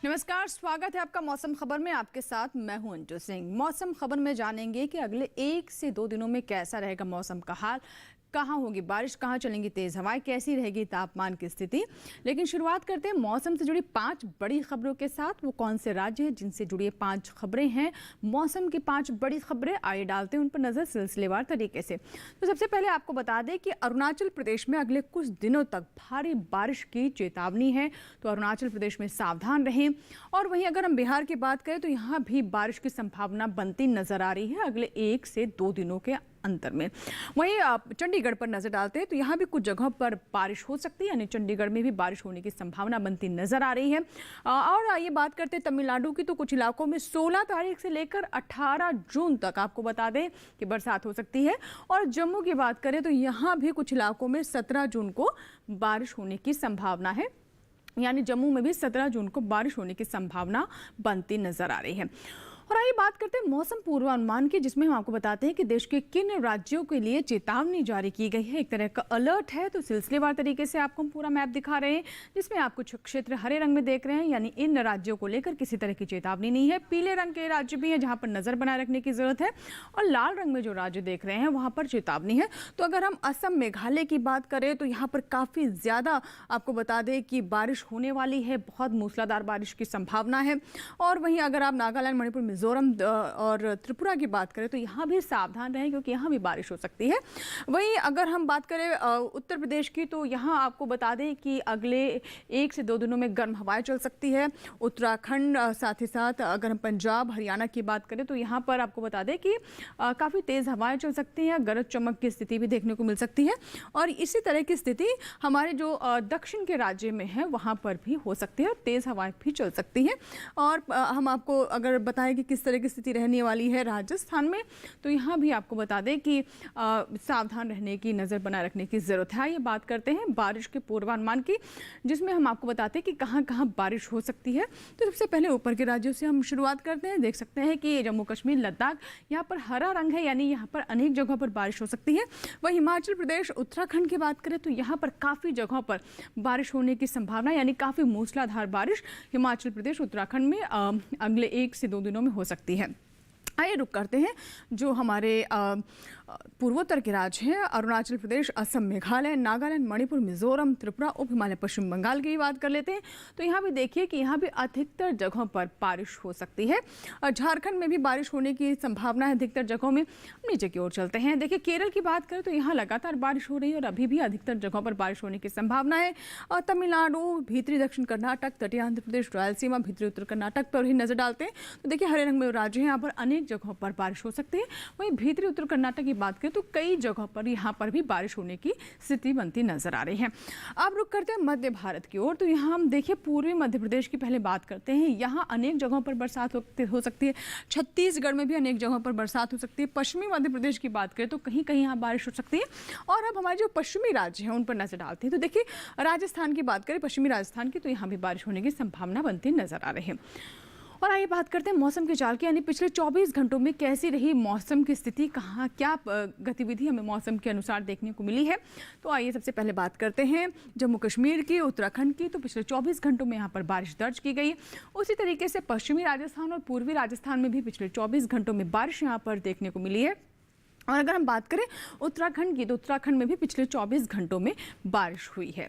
नमस्कार, स्वागत है आपका मौसम खबर में। आपके साथ मैं हूं अंजू सिंह। मौसम खबर में जानेंगे कि अगले 1 से 2 दिनों में कैसा रहेगा मौसम का हाल, कहाँ होगी बारिश, कहाँ चलेंगी तेज हवाएं, कैसी रहेगी तापमान की स्थिति। लेकिन शुरुआत करते हैं मौसम से जुड़ी 5 बड़ी खबरों के साथ। वो कौन से राज्य हैं जिनसे जुड़ी 5 खबरें हैं, मौसम की 5 बड़ी खबरें, आइए डालते हैं उन पर नजर सिलसिलेवार तरीके से। तो सबसे पहले आपको बता दें कि अरुणाचल प्रदेश में अगले कुछ दिनों तक भारी बारिश की चेतावनी है, तो अरुणाचल प्रदेश में सावधान रहें। और वहीं अगर हम बिहार की बात करें तो यहाँ भी बारिश की संभावना बनती नजर आ रही है अगले 1 से 2 दिनों के अंतर में। वहीं चंडीगढ़ पर नजर डालते हैं तो यहाँ भी कुछ जगहों पर बारिश हो सकती है, यानी चंडीगढ़ में भी बारिश होने की संभावना बनती नजर आ रही है। और आइए बात करते हैं तमिलनाडु की, तो कुछ इलाकों में 16 तारीख से लेकर 18 जून तक आपको बता दें कि बरसात हो सकती है। और जम्मू की बात करें तो यहाँ भी कुछ इलाकों में 17 जून को बारिश होने की संभावना है, यानी जम्मू में भी 17 जून को बारिश होने की संभावना बनती नजर आ रही है। और आइए बात करते हैं मौसम पूर्वानुमान की, जिसमें हम आपको बताते हैं कि देश के किन राज्यों के लिए चेतावनी जारी की गई है। एक तरह का अलर्ट है, तो सिलसिलेवार तरीके से आपको हम पूरा मैप दिखा रहे हैं, जिसमें आप कुछ क्षेत्र हरे रंग में देख रहे हैं, यानी इन राज्यों को लेकर किसी तरह की चेतावनी नहीं है। पीले रंग के राज्य भी हैं जहां पर नजर बनाए रखने की जरूरत है, और लाल रंग में जो राज्य देख रहे हैं वहां पर चेतावनी है। तो अगर हम असम मेघालय की बात करें तो यहाँ पर काफी ज्यादा आपको बता दें कि बारिश होने वाली है, बहुत मूसलाधार बारिश की संभावना है। और वहीं अगर आप नागालैंड, मणिपुर, मिजोरम और त्रिपुरा की बात करें तो यहाँ भी सावधान रहें, क्योंकि यहाँ भी बारिश हो सकती है। वहीं अगर हम बात करें उत्तर प्रदेश की, तो यहाँ आपको बता दें कि अगले 1 से 2 दिनों में गर्म हवाएं चल सकती है। उत्तराखंड, साथ ही साथ अगर हम पंजाब, हरियाणा की बात करें तो यहाँ पर आपको बता दें कि काफ़ी तेज़ हवाएं चल सकती हैं, गरज चमक की स्थिति भी देखने को मिल सकती है। और इसी तरह की स्थिति हमारे जो दक्षिण के राज्य में है वहाँ पर भी हो सकती है, और तेज़ हवाएं भी चल सकती हैं। और हम आपको अगर बताएं कि किस तरह की स्थिति रहने वाली है राजस्थान में, तो यहाँ भी आपको बता दें कि सावधान रहने की, नज़र बनाए रखने की ज़रूरत है। ये बात करते हैं बारिश के पूर्वानुमान की, जिसमें हम आपको बताते हैं कि कहाँ कहाँ बारिश हो सकती है। तो सबसे पहले ऊपर के राज्यों से हम शुरुआत करते हैं। देख सकते हैं कि जम्मू कश्मीर, लद्दाख, यहाँ पर हरा रंग है, यानी यहाँ पर अनेक जगहों पर बारिश हो सकती है। वहीं हिमाचल प्रदेश, उत्तराखंड की बात करें तो यहाँ पर काफ़ी जगहों पर बारिश होने की संभावना, यानी काफ़ी मूसलाधार बारिश हिमाचल प्रदेश, उत्तराखंड में अगले 1 से 2 दिनों में हो सकती है। आइए रुक करते हैं जो हमारे पूर्वोत्तर के राज्य हैं, अरुणाचल प्रदेश, असम, मेघालय, नागालैंड, मणिपुर, मिजोरम, त्रिपुरा, उप हिमालय, पश्चिम बंगाल की बात कर लेते हैं। तो यहाँ भी देखिए कि यहाँ भी अधिकतर जगहों पर बारिश हो सकती है। झारखंड में भी बारिश होने की संभावना है अधिकतर जगहों में। नीचे की ओर चलते हैं, देखिए केरल की बात करें तो यहाँ लगातार बारिश हो रही है और अभी भी अधिकतर जगहों पर बारिश होने की संभावना है। और तमिलनाडु, भीतरी दक्षिण कर्नाटक, तटीय आंध्र प्रदेश, रायलसीमा, भीतरी उत्तर कर्नाटक पर ही नजर डालते हैं तो देखिए हरे रंग में राज्य हैं, यहाँ पर अनेक जगहों पर बारिश हो सकती है। वहीं भीतरी उत्तर कर्नाटक की बात करें तो कई जगहों पर यहाँ पर भी बारिश होने की स्थिति बनती नजर आ रही है। अब रुक करते हैं मध्य भारत की ओर, तो यहाँ हम देखिए पूर्वी मध्य प्रदेश की पहले बात करते हैं। यहाँ अनेक जगहों पर बरसात हो सकती है। छत्तीसगढ़ में भी अनेक जगहों पर बरसात हो सकती है। पश्चिमी मध्य प्रदेश की बात करें तो कहीं कहीं यहाँ बारिश हो सकती है। और अब हमारे जो पश्चिमी राज्य हैं उन पर नजर डालते हैं, तो देखिए राजस्थान की बात करें, पश्चिमी राजस्थान की, तो यहाँ भी बारिश होने की संभावना बनती नजर आ रही है। और आइए बात करते हैं मौसम के चाल की, यानी पिछले 24 घंटों में कैसी रही मौसम की स्थिति, कहाँ क्या गतिविधि हमें मौसम के अनुसार देखने को मिली है। तो आइए सबसे पहले बात करते हैं जम्मू कश्मीर की, उत्तराखंड की। तो पिछले 24 घंटों में यहाँ पर बारिश दर्ज की गई। उसी तरीके से पश्चिमी राजस्थान और पूर्वी राजस्थान में भी पिछले 24 घंटों में बारिश यहाँ पर देखने को मिली है। और अगर हम बात करें उत्तराखंड की, तो उत्तराखंड में भी पिछले 24 घंटों में बारिश हुई है।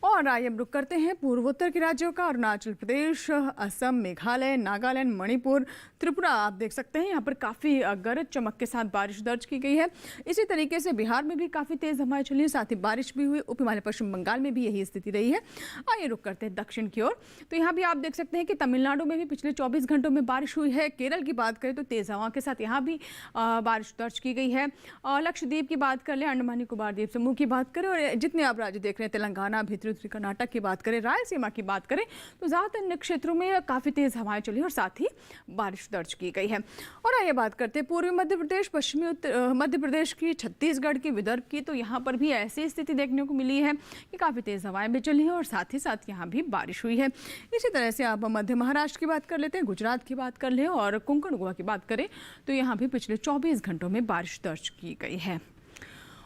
और आइए हम रुक करते हैं पूर्वोत्तर के राज्यों का, अरुणाचल प्रदेश, असम, मेघालय, नागालैंड, मणिपुर, त्रिपुरा। आप देख सकते हैं यहाँ पर काफ़ी गरज चमक के साथ बारिश दर्ज की गई है। इसी तरीके से बिहार में भी काफ़ी तेज़ हवाएं चली, साथ ही बारिश भी हुई। उप हिमालय, पश्चिम बंगाल में भी यही स्थिति रही है। आइए रुक करते हैं दक्षिण की ओर, तो यहाँ भी आप देख सकते हैं कि तमिलनाडु में भी पिछले 24 घंटों में बारिश हुई है। केरल की बात करें तो तेज़ हवा के साथ यहाँ भी बारिश दर्ज की गई है। और लक्षद्वीप की बात कर लें, अंडमान निकोबार द्वीप समूह की बात करें, और जितने आप राज्य देख रहे हैं, तेलंगाना, भीतरी उत्तरी कर्नाटक की बात करें, रायलसीमा की बात करें, तो ज़्यादातर अन्य क्षेत्रों में काफ़ी तेज़ हवाएं चली और साथ ही बारिश दर्ज की गई है। और आइए बात करते हैं पूर्वी मध्य प्रदेश, पश्चिमी मध्य प्रदेश की, छत्तीसगढ़ की, विदर्भ की। तो यहाँ पर भी ऐसी स्थिति देखने को मिली है कि काफ़ी तेज़ हवाएं भी चली हैं और साथ ही साथ यहाँ भी बारिश हुई है। इसी तरह से आप मध्य महाराष्ट्र की बात कर लेते हैं, गुजरात की बात कर लें और कोंकण गोवा की बात करें तो यहाँ भी पिछले 24 घंटों में बारिश दर्ज की गई है।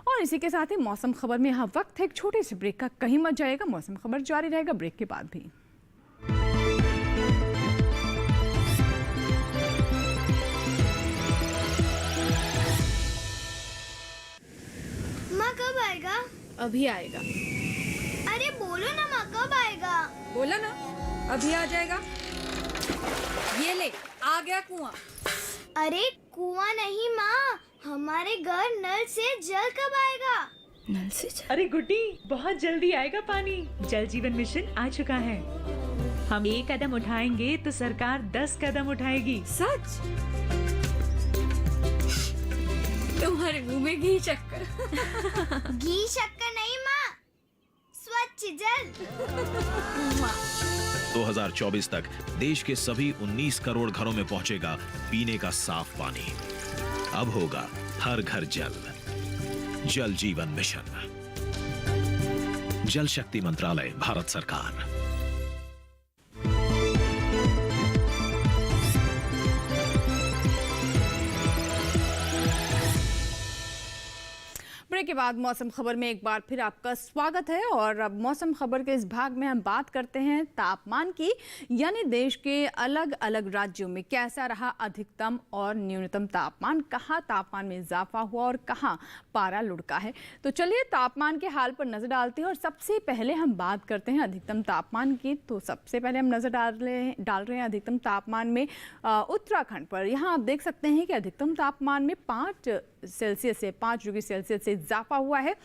और इसी के साथ ही मौसम खबर में यहाँ वक्त है एक छोटे से ब्रेक का, कहीं मत जाएगा, मौसम खबर जारी रहेगा ब्रेक के बाद भी। कब आएगा? अभी आएगा। अरे बोलो ना माँ, कब आएगा? बोला ना, अभी आ जाएगा। ये ले, आ गया कुआं। अरे कुआं नहीं माँ, हमारे घर नल से जल कब आएगा? नल से जल? अरे गुड्डी, बहुत जल्दी आएगा पानी। जल जीवन मिशन आ चुका है। हम 1 कदम उठाएंगे तो सरकार 10 कदम उठाएगी। सच? तुम्हारे मुंह में घी चक्कर। घी शक्कर नहीं माँ, स्वच्छ जल। 2024 तक देश के सभी 19 करोड़ घरों में पहुंचेगा पीने का साफ पानी। अब होगा हर घर जल। जल जीवन मिशन, जल शक्ति मंत्रालय, भारत सरकार। ब्रेक के बाद मौसम खबर में एक बार फिर आपका स्वागत है। और अब मौसम खबर के इस भाग में हम बात करते हैं तापमान की, यानी देश के अलग अलग राज्यों में कैसा रहा अधिकतम और न्यूनतम तापमान, कहाँ तापमान में इजाफा हुआ और कहाँ पारा लुढ़का है। तो चलिए तापमान के हाल पर नजर डालते हैं। और सबसे पहले हम बात करते हैं अधिकतम तापमान की। तो सबसे पहले हम नजर डाल रहे हैं अधिकतम तापमान में उत्तराखंड पर। यहाँ आप देख सकते हैं कि अधिकतम तापमान में 5 सेल्सियस से 5 डिग्री सेल्सियस से इजाफा हुआ है।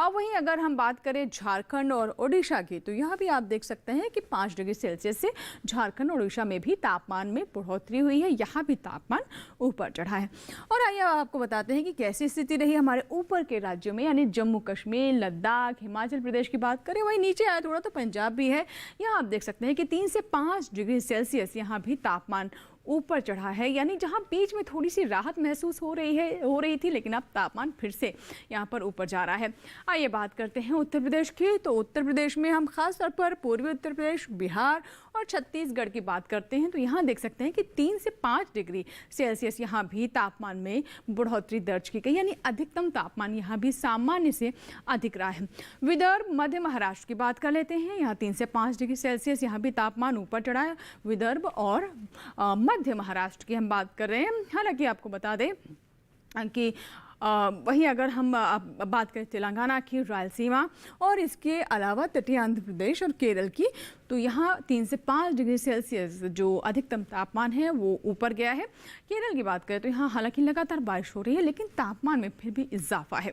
वहीं अगर हम बात करें झारखंड और ओडिशा की, तो यहाँ भी आप देख सकते हैं कि 5 डिग्री सेल्सियस से झारखंड और ओडिशा में भी तापमान में बढ़ोतरी हुई है। यहाँ भी तापमान ऊपर चढ़ा है। और आइए आपको बताते हैं कि कैसी स्थिति रही हमारे ऊपर के राज्यों में, यानी जम्मू कश्मीर, लद्दाख, हिमाचल प्रदेश की बात करें। वहीं नीचे आया थोड़ा तो पंजाब भी है। यहाँ आप देख सकते हैं कि 3 से 5 डिग्री सेल्सियस यहाँ भी तापमान ऊपर चढ़ा है। यानी जहां बीच में थोड़ी सी राहत महसूस हो रही थी, लेकिन अब तापमान फिर से यहां पर ऊपर जा रहा है। आइए बात करते हैं उत्तर प्रदेश की। तो उत्तर प्रदेश में हम खास तौर पर पूर्वी उत्तर प्रदेश, बिहार और छत्तीसगढ़ की बात करते हैं। तो यहाँ देख सकते हैं कि 3 से 5 डिग्री सेल्सियस यहाँ भी तापमान में बढ़ोतरी दर्ज की गई, यानी अधिकतम तापमान यहाँ भी सामान्य से अधिक रहा है। विदर्भ, मध्य महाराष्ट्र की बात कर लेते हैं। यहाँ 3 से 5 डिग्री सेल्सियस यहाँ भी तापमान ऊपर चढ़ा है। विदर्भ और मध्य महाराष्ट्र की हम बात कर रहे हैं। हालांकि आपको बता दें कि वहीं अगर हम बात करें तेलंगाना की, रायलसीमा और इसके अलावा तटीय आंध्र प्रदेश और केरल की, तो यहाँ 3 से 5 डिग्री सेल्सियस जो अधिकतम तापमान है वो ऊपर गया है। केरल की बात करें तो यहाँ हालांकि लगातार बारिश हो रही है, लेकिन तापमान में फिर भी इजाफा है।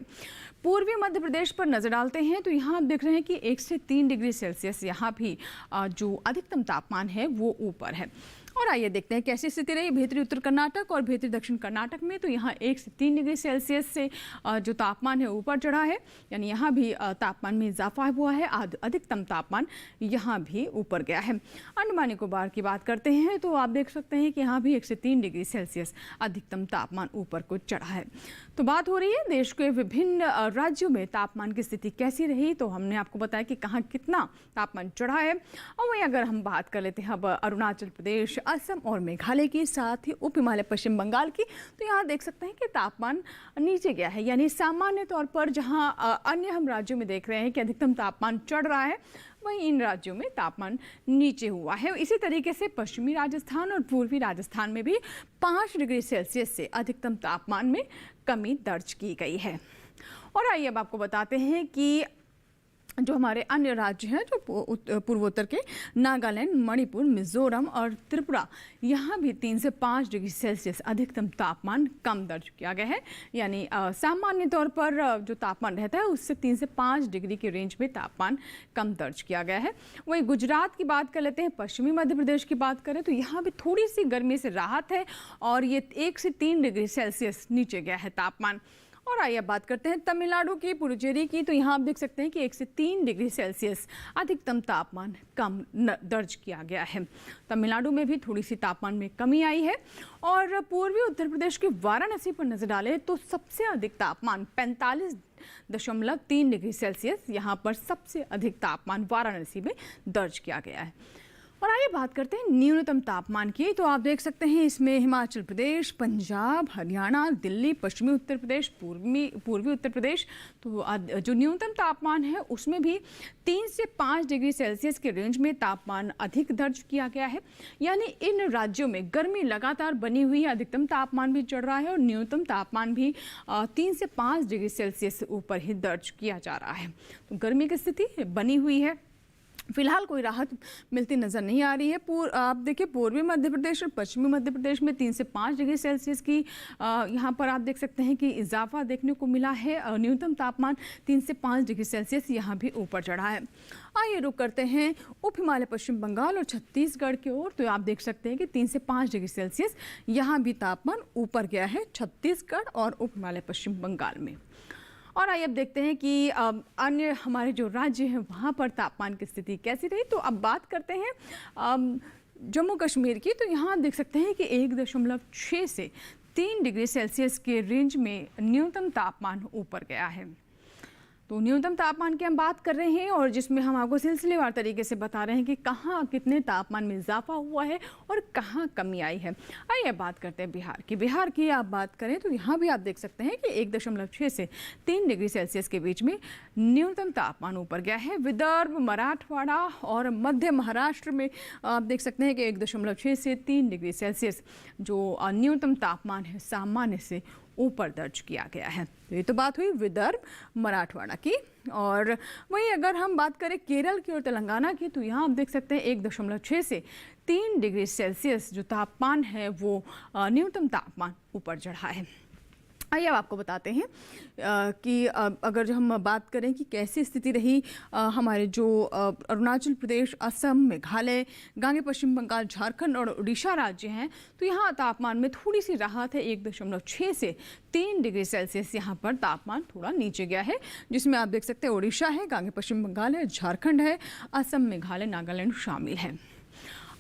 पूर्वी मध्य प्रदेश पर नजर डालते हैं तो यहाँ आप देख रहे हैं कि 1 से 3 डिग्री सेल्सियस यहाँ भी जो अधिकतम तापमान है वो ऊपर है। और आइए देखते हैं कैसी स्थिति रही भीतरी उत्तर कर्नाटक और भीतरी दक्षिण कर्नाटक में। तो यहाँ 1 से 3 डिग्री सेल्सियस से जो तापमान है ऊपर चढ़ा है, यानी यहाँ भी तापमान में इजाफा हुआ है। अधिकतम तापमान यहाँ भी ऊपर गया है। अंडमान निकोबार की बात करते हैं तो आप देख सकते हैं कि यहाँ भी 1 से 3 डिग्री सेल्सियस अधिकतम तापमान ऊपर को चढ़ा है। तो बात हो रही है देश के विभिन्न राज्यों में तापमान की स्थिति कैसी रही। तो हमने आपको बताया कि कहाँ कितना तापमान चढ़ा है। और वहीं अगर हम बात कर लेते हैं अब अरुणाचल प्रदेश, असम और मेघालय की, साथ ही उप हिमालय पश्चिम बंगाल की, तो यहाँ देख सकते हैं कि तापमान नीचे गया है। यानी सामान्य तौर पर जहाँ अन्य हम राज्यों में देख रहे हैं कि अधिकतम तापमान चढ़ रहा है, वहीं इन राज्यों में तापमान नीचे हुआ है। इसी तरीके से पश्चिमी राजस्थान और पूर्वी राजस्थान में भी 5 डिग्री सेल्सियस से अधिकतम तापमान में कमी दर्ज की गई है। और आइए अब आपको बताते हैं कि जो हमारे अन्य राज्य हैं जो पूर्वोत्तर के, नागालैंड, मणिपुर, मिजोरम और त्रिपुरा, यहाँ भी 3 से 5 डिग्री सेल्सियस अधिकतम तापमान कम दर्ज किया गया है। यानी सामान्य तौर पर जो तापमान रहता है उससे 3 से 5 डिग्री के रेंज में तापमान कम दर्ज किया गया है। वहीं गुजरात की बात कर लेते हैं, पश्चिमी मध्य प्रदेश की बात करें तो यहाँ भी थोड़ी सी गर्मी से राहत है और ये 1 से 3 डिग्री सेल्सियस नीचे गया है तापमान। और आइए बात करते हैं तमिलनाडु की, पुडुचेरी की। तो यहाँ आप देख सकते हैं कि 1 से 3 डिग्री सेल्सियस अधिकतम तापमान कम दर्ज किया गया है। तमिलनाडु में भी थोड़ी सी तापमान में कमी आई है। और पूर्वी उत्तर प्रदेश के वाराणसी पर नजर डालें तो सबसे अधिक तापमान 45.3 डिग्री सेल्सियस यहाँ पर सबसे अधिक तापमान वाराणसी में दर्ज किया गया है। और आइए बात करते हैं न्यूनतम तापमान की। तो आप देख सकते हैं इसमें हिमाचल प्रदेश, पंजाब, हरियाणा, दिल्ली, पश्चिमी उत्तर प्रदेश, पूर्वी उत्तर प्रदेश, तो जो न्यूनतम तापमान है उसमें भी 3 से 5 डिग्री सेल्सियस के रेंज में तापमान अधिक दर्ज किया गया है। यानी इन राज्यों में गर्मी लगातार बनी हुई है, अधिकतम तापमान भी चढ़ रहा है और न्यूनतम तापमान भी 3 से 5 डिग्री सेल्सियस ऊपर ही दर्ज किया जा रहा है। तो गर्मी की स्थिति बनी हुई है, फिलहाल कोई राहत मिलती नज़र नहीं आ रही है। आप देखिए पूर्वी मध्य प्रदेश और पश्चिमी मध्य प्रदेश में 3 से 5 डिग्री सेल्सियस की यहाँ पर आप देख सकते हैं कि इजाफा देखने को मिला है। न्यूनतम तापमान 3 से 5 डिग्री सेल्सियस यहाँ भी ऊपर चढ़ा है। आइए रुक करते हैं उप हिमालय पश्चिम बंगाल और छत्तीसगढ़ की ओर। तो आप देख सकते हैं कि 3 से 5 डिग्री सेल्सियस यहाँ भी तापमान ऊपर गया है छत्तीसगढ़ और उप हिमालय पश्चिम बंगाल में। और आइए अब देखते हैं कि अन्य हमारे जो राज्य हैं वहाँ पर तापमान की स्थिति कैसी रही। तो अब बात करते हैं जम्मू कश्मीर की। तो यहाँ देख सकते हैं कि 1.6 से 3 डिग्री सेल्सियस के रेंज में न्यूनतम तापमान ऊपर गया है। तो न्यूनतम तापमान की हम बात कर रहे हैं और जिसमें हम आपको सिलसिलेवार तरीके से बता रहे हैं कि कहाँ कितने तापमान में इजाफा हुआ है और कहाँ कमी आई है। आइए बात करते हैं बिहार की। बिहार की आप बात करें तो यहाँ भी आप देख सकते हैं कि 1.6 से 3 डिग्री सेल्सियस के बीच में न्यूनतम तापमान ऊपर गया है। विदर्भ, मराठवाड़ा और मध्य महाराष्ट्र में आप देख सकते हैं कि 1.6 से 3 डिग्री सेल्सियस जो न्यूनतम तापमान है सामान्य से ऊपर दर्ज किया गया है। तो ये तो बात हुई विदर्भ, मराठवाड़ा की। और वहीं अगर हम बात करें केरल की और तेलंगाना की, तो यहाँ आप देख सकते हैं 1.6 से 3 डिग्री सेल्सियस जो तापमान है वो न्यूनतम तापमान ऊपर चढ़ा है। आइए अब आपको बताते हैं कि अगर हम बात करें कि कैसी स्थिति रही हमारे जो अरुणाचल प्रदेश, असम, मेघालय, गांगे पश्चिम बंगाल, झारखंड और उड़ीसा राज्य हैं, तो यहाँ तापमान में थोड़ी सी राहत है। 1.6 से 3 डिग्री सेल्सियस यहाँ पर तापमान थोड़ा नीचे गया है, जिसमें आप देख सकते हैं उड़ीसा है, गांगे पश्चिम बंगाल है, झारखंड है, असम, मेघालय, नागालैंड शामिल है।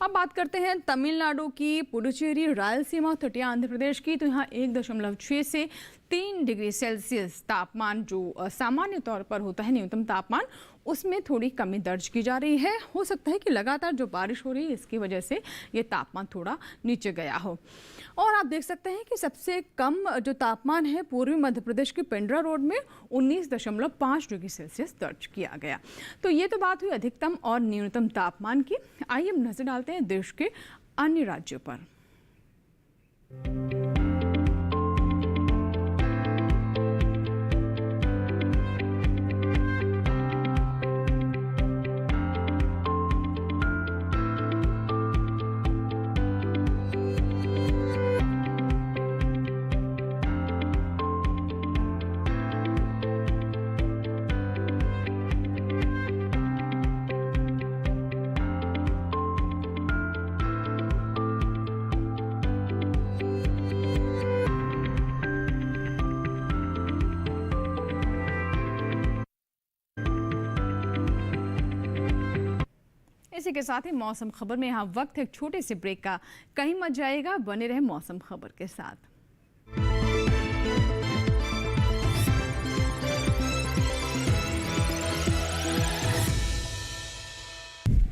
अब बात करते हैं तमिलनाडु की, पुडुचेरी, रायलसीमा, तटीय आंध्र प्रदेश की। तो यहाँ 1.6 से 3 डिग्री सेल्सियस तापमान जो सामान्य तौर पर होता है न्यूनतम तापमान, उसमें थोड़ी कमी दर्ज की जा रही है। हो सकता है कि लगातार जो बारिश हो रही है इसकी वजह से ये तापमान थोड़ा नीचे गया हो। और आप देख सकते हैं कि सबसे कम जो तापमान है पूर्वी मध्य प्रदेश के पेंड्रा रोड में 19.5 डिग्री सेल्सियस दर्ज किया गया। तो ये तो बात हुई अधिकतम और न्यूनतम तापमान की। आइए हम नजर डालते हैं देश के अन्य राज्यों पर। इसी के साथ ही मौसम खबर में यहाँ वक्त है एक छोटे से ब्रेक का। कहीं मत जाइएगा, बने रहे मौसम खबर के साथ।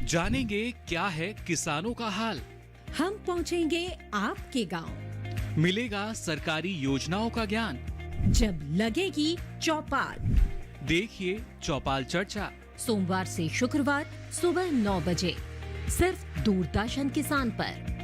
जानेंगे क्या है किसानों का हाल। हम पहुंचेंगे आपके गांव। मिलेगा सरकारी योजनाओं का ज्ञान। जब लगेगी चौपाल, देखिए चौपाल चर्चा सोमवार से शुक्रवार सुबह 9 बजे सिर्फ दूरदर्शन किसान पर।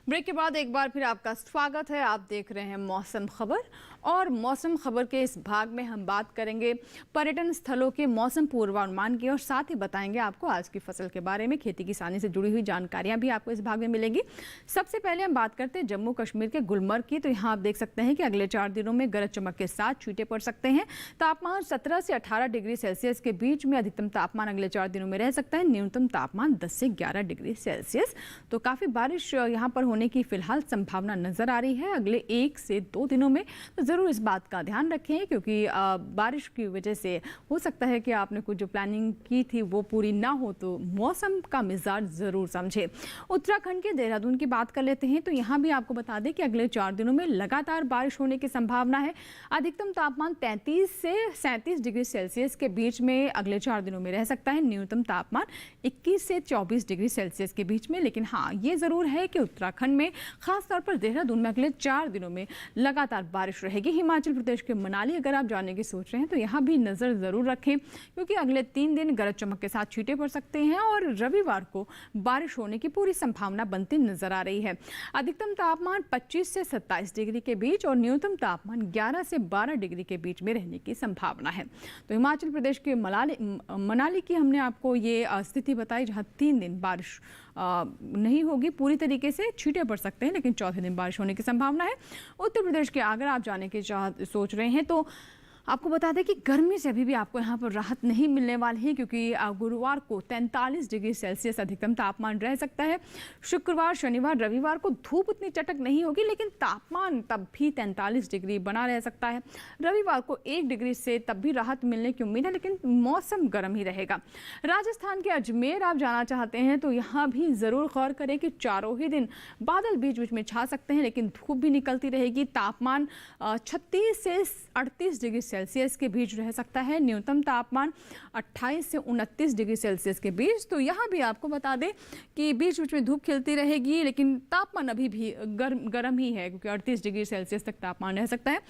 ब्रेक के बाद एक बार फिर आपका स्वागत है। आप देख रहे हैं मौसम खबर और मौसम खबर के इस भाग में हम बात करेंगे पर्यटन स्थलों के मौसम पूर्वानुमान की और साथ ही बताएंगे आपको आज की फसल के बारे में। खेती किसानी से जुड़ी हुई जानकारियां भी आपको इस भाग में मिलेंगी। सबसे पहले हम बात करते हैं जम्मू कश्मीर के गुलमर्ग की। तो यहाँ आप देख सकते हैं कि अगले 4 दिनों में गरज चमक के साथ छींटे पड़ सकते हैं। तापमान 17 से 18 डिग्री सेल्सियस के बीच में अधिकतम तापमान अगले 4 दिनों में रह सकता है। न्यूनतम तापमान 10 से 11 डिग्री सेल्सियस। तो काफ़ी बारिश यहाँ पर होने की फिलहाल संभावना नजर आ रही है। अगले 1 से 2 दिनों में तो ज़रूर इस बात का ध्यान रखें, क्योंकि बारिश की वजह से हो सकता है कि आपने कुछ जो प्लानिंग की थी वो पूरी ना हो, तो मौसम का मिजाज ज़रूर समझे। उत्तराखंड के देहरादून की बात कर लेते हैं, तो यहाँ भी आपको बता दें कि अगले 4 दिनों में लगातार बारिश होने की संभावना है। अधिकतम तापमान 33 से 37 डिग्री सेल्सियस के बीच में अगले 4 दिनों में रह सकता है। न्यूनतम तापमान 21 से 24 डिग्री सेल्सियस के बीच में। लेकिन हाँ, ये ज़रूर है कि उत्तराखंड में, खासतौर पर देहरादून में अगले 4 दिनों में लगातार बारिश रहेगी। हिमाचल प्रदेश के मनाली अगर आप जाने की सोच रहे हैं तो यहाँ भी नज़र ज़रूर रखें, क्योंकि अगले 3 दिन गरज चमक के साथ छींटे पड़ सकते हैं और रविवार को बारिश होने की पूरी संभावना बनती नजर आ रही है। अधिकतम तापमान 25 से 27 डिग्री के बीच और न्यूनतम तापमान 11 से 12 डिग्री के बीच में रहने की संभावना है। तो हिमाचल प्रदेश के मनाली की हमने आपको ये स्थिति बताई, जहाँ 3 दिन बारिश नहीं होगी पूरी तरीके से, छींटे पड़ सकते हैं, लेकिन चौथे दिन बारिश होने की संभावना है। उत्तर प्रदेश के अगर आप जाने की सोच रहे हैं तो आपको बता दें कि गर्मी से अभी भी आपको यहाँ पर राहत नहीं मिलने वाली है, क्योंकि गुरुवार को 43 डिग्री सेल्सियस अधिकतम तापमान रह सकता है। शुक्रवार, शनिवार, रविवार को धूप उतनी चटक नहीं होगी, लेकिन तापमान तब भी 43 डिग्री बना रह सकता है। रविवार को 1 डिग्री से तब भी राहत मिलने की उम्मीद है, लेकिन मौसम गर्म ही रहेगा। राजस्थान के अजमेर आप जाना चाहते हैं तो यहाँ भी ज़रूर गौर करें कि चारों ही दिन बादल बीच बीच में छा सकते हैं, लेकिन धूप भी निकलती रहेगी। तापमान 36 से 38 डिग्री सेल्सियस के बीच रह सकता है। न्यूनतम तापमान 28 से 29 डिग्री सेल्सियस के बीच। तो यहाँ भी आपको बता दें कि बीच बीच में धूप खिलती रहेगी, लेकिन तापमान अभी भी गर्म ही है, क्योंकि 38 डिग्री सेल्सियस तक तापमान रह सकता है।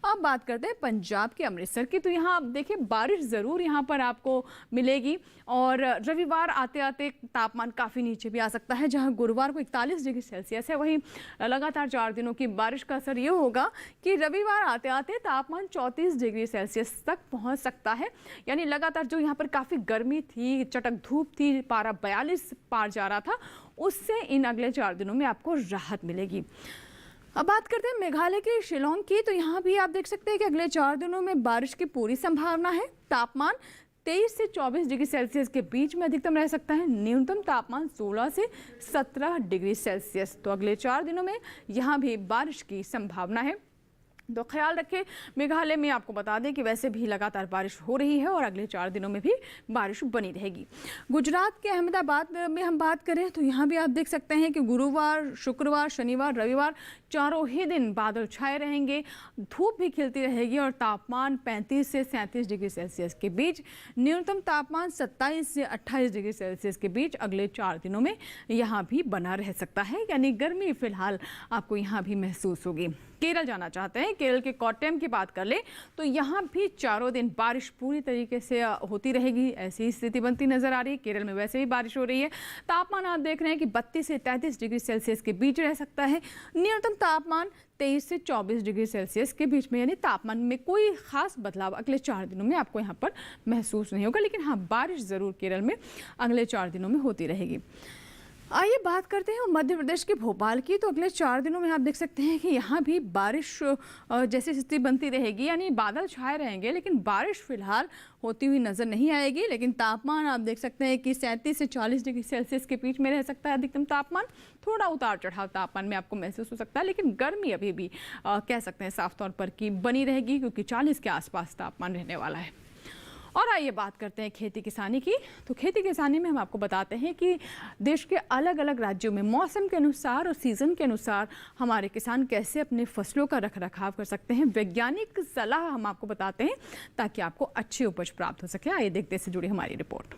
अब बात करते हैं पंजाब के अमृतसर की, तो यहाँ आप देखिए बारिश ज़रूर यहाँ पर आपको मिलेगी और रविवार आते आते तापमान काफ़ी नीचे भी आ सकता है। जहाँ गुरुवार को 41 डिग्री सेल्सियस है, वहीं लगातार 4 दिनों की बारिश का असर ये होगा कि रविवार आते आते तापमान 34 डिग्री सेल्सियस तक पहुंच सकता है। यानी लगातार जो यहाँ पर काफ़ी गर्मी थी, चटक धूप थी, पारा 42 पार जा रहा था, उससे इन अगले 4 दिनों में आपको राहत मिलेगी। अब बात करते हैं मेघालय के शिलोंग की, तो यहाँ भी आप देख सकते हैं कि अगले 4 दिनों में बारिश की पूरी संभावना है। तापमान 23 से 24 डिग्री सेल्सियस के बीच में अधिकतम रह सकता है। न्यूनतम तापमान 16 से 17 डिग्री सेल्सियस। तो अगले 4 दिनों में यहाँ भी बारिश की संभावना है। तो ख्याल रखें, मेघालय में आपको बता दें कि वैसे भी लगातार बारिश हो रही है और अगले 4 दिनों में भी बारिश बनी रहेगी। गुजरात के अहमदाबाद में हम बात करें तो यहाँ भी आप देख सकते हैं कि गुरुवार, शुक्रवार, शनिवार, रविवार चारों ही दिन बादल छाए रहेंगे, धूप भी खिलती रहेगी और तापमान 35 से 37 डिग्री सेल्सियस के बीच, न्यूनतम तापमान 27 से 28 डिग्री सेल्सियस के बीच अगले 4 दिनों में यहाँ भी बना रह सकता है। यानी गर्मी फिलहाल आपको यहाँ भी महसूस होगी। केरल जाना चाहते हैं, केरल के कोट्टयम की बात कर ले तो यहाँ भी चारों दिन बारिश पूरी तरीके से होती रहेगी, ऐसी स्थिति बनती नजर आ रही है। केरल में वैसे भी बारिश हो रही है। तापमान आप देख रहे हैं कि 32 से 33 डिग्री सेल्सियस के बीच रह सकता है। न्यूनतम तापमान 23 से 24 डिग्री सेल्सियस के बीच में, यानी तापमान में कोई खास बदलाव अगले 4 दिनों में आपको यहाँ पर महसूस नहीं होगा। लेकिन हाँ, बारिश ज़रूर केरल में अगले 4 दिनों में होती रहेगी। आइए बात करते हैं मध्य प्रदेश के भोपाल की, तो अगले 4 दिनों में आप देख सकते हैं कि यहाँ भी बारिश जैसी स्थिति बनती रहेगी, यानी बादल छाए रहेंगे, लेकिन बारिश फिलहाल होती हुई नज़र नहीं आएगी। लेकिन तापमान आप देख सकते हैं कि 37 से 40 डिग्री सेल्सियस के बीच में रह सकता है अधिकतम तापमान। थोड़ा उतार चढ़ाव तापमान में आपको महसूस हो सकता है, लेकिन गर्मी अभी भी कह सकते हैं साफ तौर पर कि बनी रहेगी, क्योंकि 40 के आसपास तापमान रहने वाला है। और आइए बात करते हैं खेती किसानी की, तो खेती किसानी में हम आपको बताते हैं कि देश के अलग अलग राज्यों में मौसम के अनुसार और सीज़न के अनुसार हमारे किसान कैसे अपने फसलों का रखरखाव कर सकते हैं। वैज्ञानिक सलाह हम आपको बताते हैं ताकि आपको अच्छी उपज प्राप्त हो सके। आइए देखते से जुड़ी हमारी रिपोर्ट।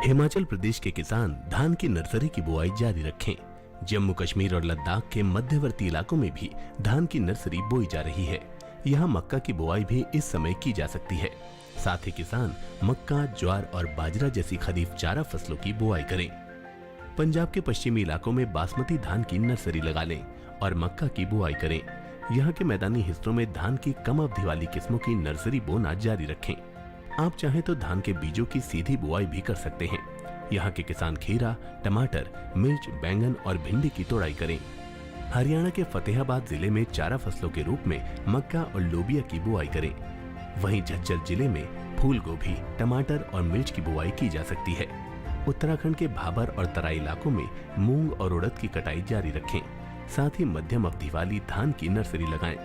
हिमाचल प्रदेश के किसान धान की नर्सरी की बुआई जारी रखें। जम्मू कश्मीर और लद्दाख के मध्यवर्ती इलाकों में भी धान की नर्सरी बोई जा रही है। यहाँ मक्का की बुआई भी इस समय की जा सकती है। साथ ही किसान मक्का, ज्वार और बाजरा जैसी खरीफ चारा फसलों की बुआई करें। पंजाब के पश्चिमी इलाकों में बासमती धान की नर्सरी लगा लें और मक्का की बुआई करें। यहाँ के मैदानी हिस्सों में धान की कम अवधि वाली किस्मों की नर्सरी बोना जारी रखें। आप चाहें तो धान के बीजों की सीधी बुआई भी कर सकते हैं। यहाँ के किसान खीरा, टमाटर, मिर्च, बैंगन और भिंडी की तोड़ाई करें। हरियाणा के फतेहाबाद जिले में चारा फसलों के रूप में मक्का और लोबिया की बुआई करें। वहीं झज्जर जिले में फूल गोभी, टमाटर और मिर्च की बुआई की जा सकती है। उत्तराखंड के भाबर और तराई इलाकों में मूंग और उड़द की कटाई जारी रखें। साथ ही मध्यम अवधि वाली धान की नर्सरी लगाएं।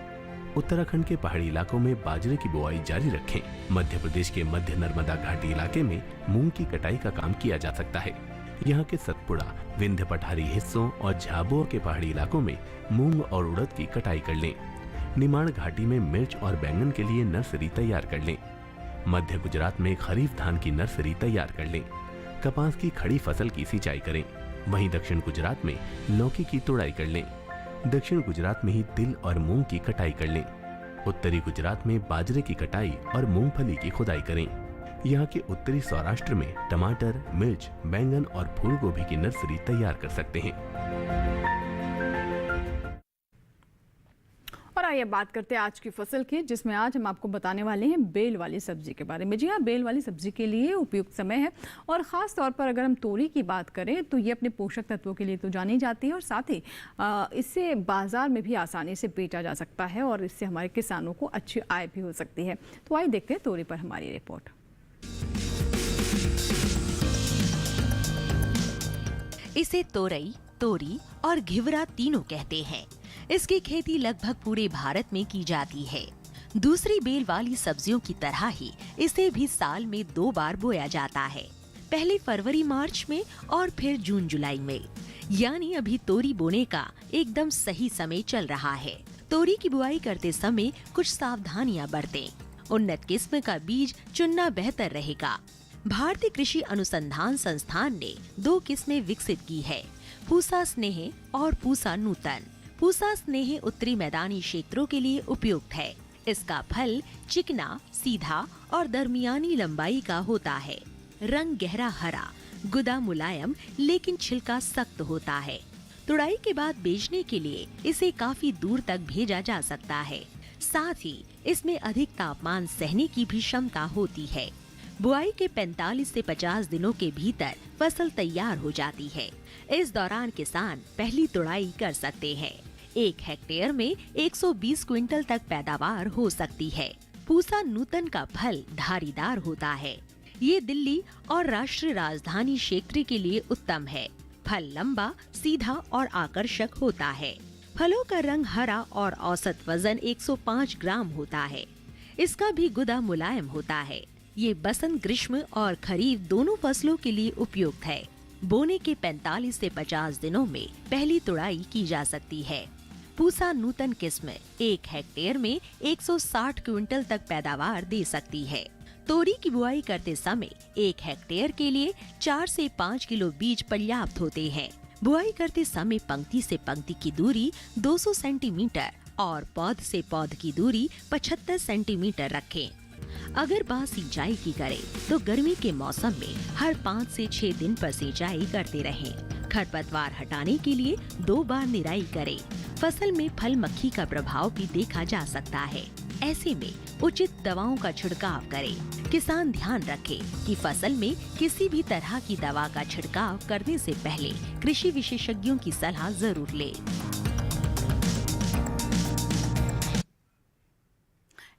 उत्तराखंड के पहाड़ी इलाकों में बाजरे की बुआई जारी रखें। मध्य प्रदेश के मध्य नर्मदा घाटी इलाके में मूंग की कटाई का काम किया जा सकता है। यहाँ के सतपुड़ा, विंध्य पठारी हिस्सों और झाबुआ के पहाड़ी इलाकों में मूंग और उड़द की कटाई कर लें। निमाड़ घाटी में मिर्च और बैंगन के लिए नर्सरी तैयार कर लें। मध्य गुजरात में खरीफ धान की नर्सरी तैयार कर लें। कपास की खड़ी फसल की सिंचाई करें। वहीं दक्षिण गुजरात में लौकी की तुड़ाई कर लें। दक्षिण गुजरात में ही तिल और मूंग की कटाई कर लें। उत्तरी गुजरात में बाजरे की कटाई और मूंगफली की खुदाई करें। यहाँ के उत्तरी सौराष्ट्र में टमाटर, मिर्च, बैंगन और फूल गोभी की नर्सरी तैयार कर सकते हैं। और आइए बात करते हैं आज की फसल की, जिसमें आज हम आपको बताने वाले हैं बेल वाली सब्जी के बारे में। जी हाँ, बेल वाली सब्जी के लिए उपयुक्त समय है और ख़ास तौर पर अगर हम तोरी की बात करें तो ये अपने पोषक तत्वों के लिए तो जानी जाती है और साथ ही इससे बाजार में भी आसानी से बेचा जा सकता है और इससे हमारे किसानों को अच्छी आय भी हो सकती है। तो आइए देखते हैं तोरी पर हमारी रिपोर्ट। इसे तोरई, तोरी और घिवरा तीनों कहते हैं। इसकी खेती लगभग पूरे भारत में की जाती है। दूसरी बेल वाली सब्जियों की तरह ही इसे भी साल में 2 बार बोया जाता है, पहले फरवरी मार्च में और फिर जून जुलाई में। यानी अभी तोरी बोने का एकदम सही समय चल रहा है। तोरी की बुआई करते समय कुछ सावधानियां बरतें। उन्नत किस्म का बीज चुनना बेहतर रहेगा। भारतीय कृषि अनुसंधान संस्थान ने 2 किस्में विकसित की है, पूसा स्नेह और पूसा नूतन। पूसा स्नेह उत्तरी मैदानी क्षेत्रों के लिए उपयुक्त है। इसका फल चिकना, सीधा और दरमियानी लंबाई का होता है। रंग गहरा हरा, गुदा मुलायम लेकिन छिलका सख्त होता है। तुड़ाई के बाद बेचने के लिए इसे काफी दूर तक भेजा जा सकता है। साथ ही इसमें अधिक तापमान सहने की भी क्षमता होती है। बुआई के 45 से 50 दिनों के भीतर फसल तैयार हो जाती है। इस दौरान किसान पहली तुड़ाई कर सकते हैं। 1 हेक्टेयर में 120 क्विंटल तक पैदावार हो सकती है। पूसा नूतन का फल धारीदार होता है। ये दिल्ली और राष्ट्रीय राजधानी क्षेत्र के लिए उत्तम है। फल लंबा, सीधा और आकर्षक होता है। फलों का रंग हरा और औसत वजन 105 ग्राम होता है। इसका भी गुदा मुलायम होता है। ये बसंत, ग्रीष्म और खरीफ दोनों फसलों के लिए उपयुक्त है। बोने के 45 से 50 दिनों में पहली तुड़ाई की जा सकती है। पूसा नूतन किस्म 1 हेक्टेयर में 160 क्विंटल तक पैदावार दे सकती है। तोरी की बुआई करते समय 1 हेक्टेयर के लिए 4 से 5 किलो बीज पर्याप्त होते हैं। बुआई करते समय पंक्ति से पंक्ति की दूरी 200 सेंटीमीटर और पौध से पौध की दूरी 75 सेंटीमीटर रखें। अगर बात सिंचाई की करें तो गर्मी के मौसम में हर 5 से 6 दिन पर सिंचाई करते रहें। खरपतवार हटाने के लिए 2 बार निराई करें। फसल में फल मक्खी का प्रभाव भी देखा जा सकता है। ऐसे में उचित दवाओं का छिड़काव करें। किसान ध्यान रखें कि फसल में किसी भी तरह की दवा का छिड़काव करने से पहले कृषि विशेषज्ञों की सलाह जरूर लें।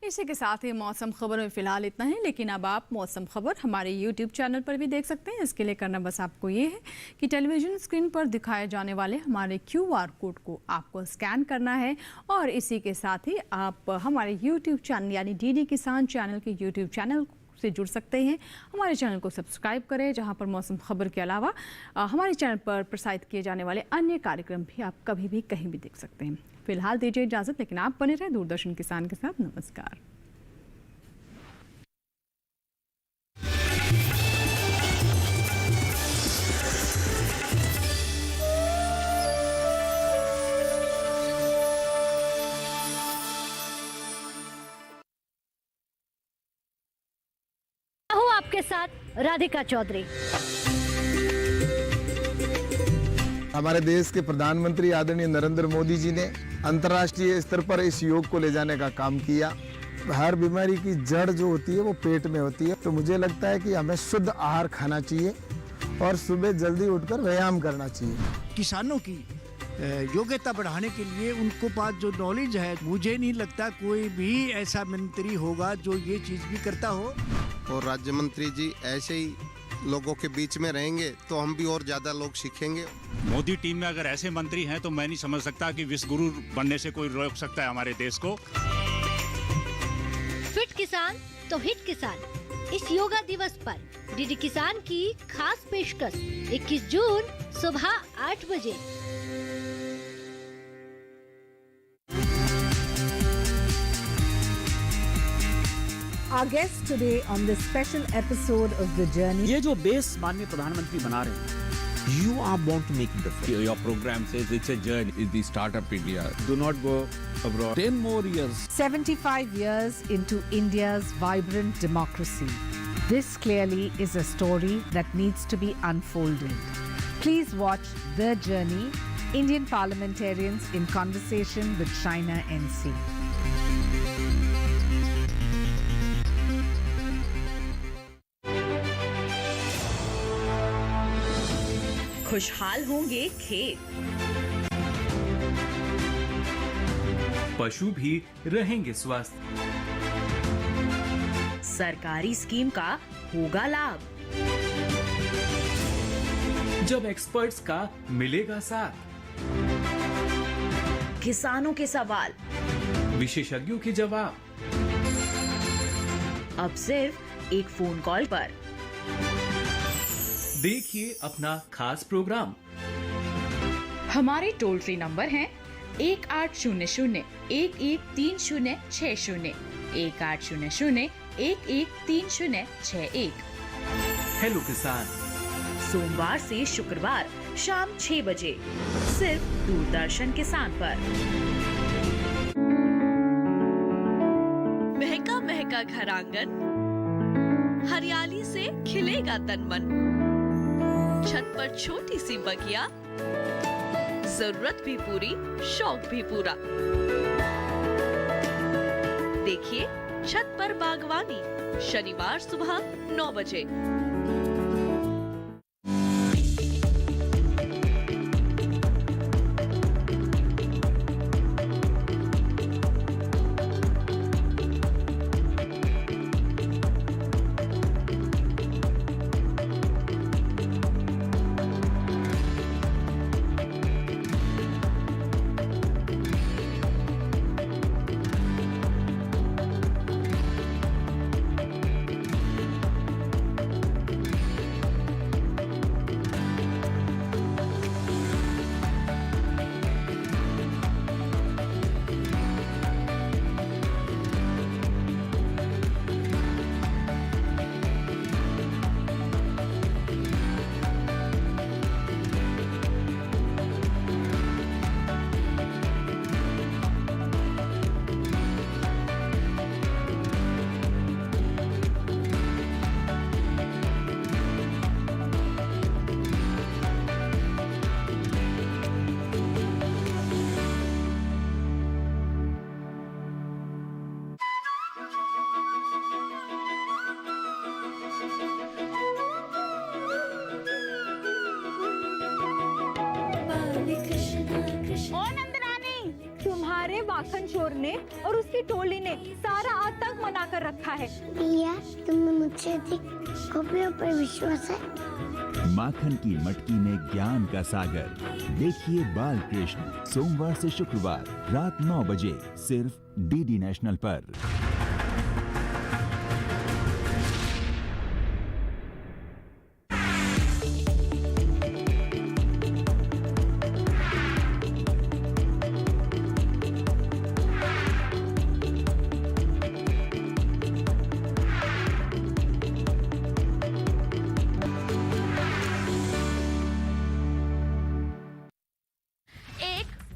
इसी के साथ ही मौसम खबर में फिलहाल इतना ही, लेकिन अब आप मौसम खबर हमारे YouTube चैनल पर भी देख सकते हैं। इसके लिए करना बस आपको ये है कि टेलीविजन स्क्रीन पर दिखाए जाने वाले हमारे QR कोड को आपको स्कैन करना है और इसी के साथ ही आप हमारे YouTube चैनल यानी DD किसान चैनल के YouTube चैनल से जुड़ सकते हैं। हमारे चैनल को सब्सक्राइब करें, जहां पर मौसम खबर के अलावा हमारे चैनल पर प्रसारित किए जाने वाले अन्य कार्यक्रम भी आप कभी भी कहीं भी देख सकते हैं। फिलहाल दीजिए इजाजत, लेकिन आप बने रहे दूरदर्शन किसान के साथ। नमस्कार। हूँ आपके साथ राधिका चौधरी। हमारे देश के प्रधानमंत्री आदरणीय नरेंद्र मोदी जी ने अंतर्राष्ट्रीय स्तर पर इस योग को ले जाने का काम किया। हर बीमारी की जड़ जो होती है वो पेट में होती है, तो मुझे लगता है कि हमें शुद्ध आहार खाना चाहिए और सुबह जल्दी उठकर व्यायाम करना चाहिए। किसानों की योग्यता बढ़ाने के लिए उनको पास जो नॉलेज है, मुझे नहीं लगता कोई भी ऐसा मंत्री होगा जो ये चीज भी करता हो। और राज्य मंत्री जी ऐसे ही लोगों के बीच में रहेंगे तो हम भी और ज़्यादा लोग सीखेंगे। मोदी टीम में अगर ऐसे मंत्री हैं तो मैं नहीं समझ सकता कि विश्व गुरु बनने से कोई रोक सकता है हमारे देश को। फिट किसान तो हिट किसान। इस योगा दिवस पर डीडी किसान की खास पेशकश 21 जून सुबह 8 बजे। Our guest today on this special episode of The Journey. ये जो बेस माननीय प्रधानमंत्री बना रहे हैं, You are born to make a difference. Your program says it's a journey. It's the startup India. Do not go abroad. 10 more years. 75 years into India's vibrant democracy. This clearly is a story that needs to be unfolded. Please watch The Journey, Indian parliamentarians in conversation with Shaina NC. खुशहाल होंगे खेत, पशु भी रहेंगे स्वस्थ, सरकारी scheme का होगा लाभ, जब एक्सपर्ट्स का मिलेगा साथ, किसानों के सवाल, विशेषज्ञों के जवाब, अब सिर्फ एक फोन कॉल पर। देखिए अपना खास प्रोग्राम। हमारे टोल फ्री नंबर हैं 1800-113060, 1800-113061। हेलो किसान, सोमवार से शुक्रवार शाम 6 बजे सिर्फ दूरदर्शन किसान पर। महका महका घर आंगन, हरियाली से खिलेगा तन मन, छत पर छोटी सी बगिया, जरूरत भी पूरी शौक भी पूरा। देखिए छत पर बागवानी, शनिवार सुबह 9 बजे। तुम्हारे माखन चोर ने और उसकी टोली ने सारा आतंक मना कर रखा है। भैया तुम्हें मुझसे अधिक कॉपियों पर विश्वास है? माखन की मटकी में ज्ञान का सागर। देखिए बाल कृष्ण सोमवार से शुक्रवार रात 9 बजे सिर्फ डीडी नेशनल पर।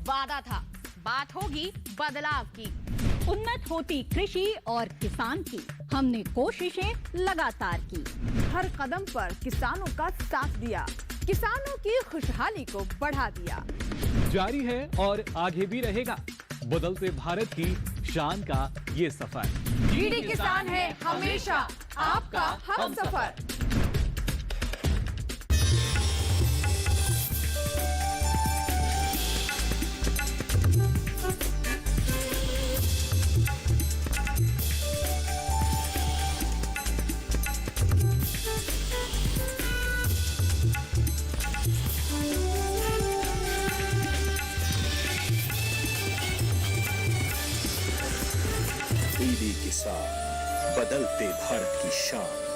वादा था, बात होगी बदलाव की। उन्नत होती कृषि और किसान की हमने कोशिशें लगातार की। हर कदम पर किसानों का साथ दिया, किसानों की खुशहाली को बढ़ा दिया। जारी है और आगे भी रहेगा बदलते भारत की शान का ये सफर। डीडी किसान है हमेशा आपका हमसफर। बदलते भारत की शान।